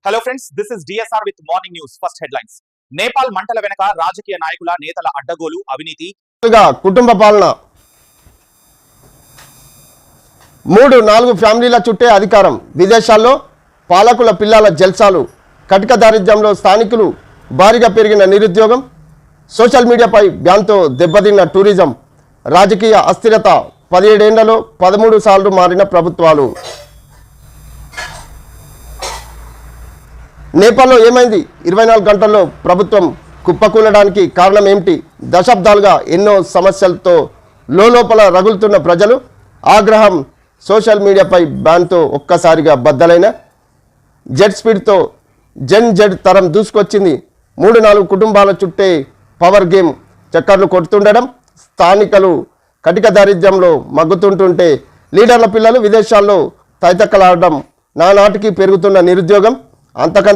Hello friends, this is DSR with morning news. First headlines. Nepal మంటల వెనక రాజకీయ నాయకుల నేతల అడ్డగోలు, అవినీతి. కుటుంబ పాలన 3-4 ఫ్యామిలీల చుట్టే అధికారం. విదేశాల్లో పాలకుల పిల్లల జల్సాలు. కటిక దారిద్ర్యంలో స్థానికులు. భారీగా పెరిగిన నిరుద్యోగం. సోషల్ మీడియాపై బ్యాన్తో దెబ్బతిన్న టూరిజం. రాజకీయ అస్థిరత. 17 ఏళ్లలో 13 సార్లు మారిన ప్రభుత్వాలు. నేపాల్లో ఏమైంది? 24 గంటల్లో ప్రభుత్వం కుప్పకూలడానికి కారణం ఏమిటి? దశాబ్దాలుగా ఎన్నో సమస్యలతో లోపల రగులుతున్న ప్రజలు. ఆగ్రహం. సోషల్ మీడియాపై బ్యాన్తో ఒక్కసారిగా బద్దలైన జెట్ స్పీడ్తో జెన్ జెడ్ తరం దూసుకొచ్చింది. 3-4 కుటుంబాల చుట్టే పవర్ గేమ్ చక్కర్లు కొడుతుండడం. స్థానికులు కటిక దారిద్ర్యంలో మగ్గుతుంటుంటే లీడర్ల పిల్లలు విదేశాల్లో తైతక్కలాడడం. నానాటికి పెరుగుతున్న నిరుద్యోగం. అంతకంత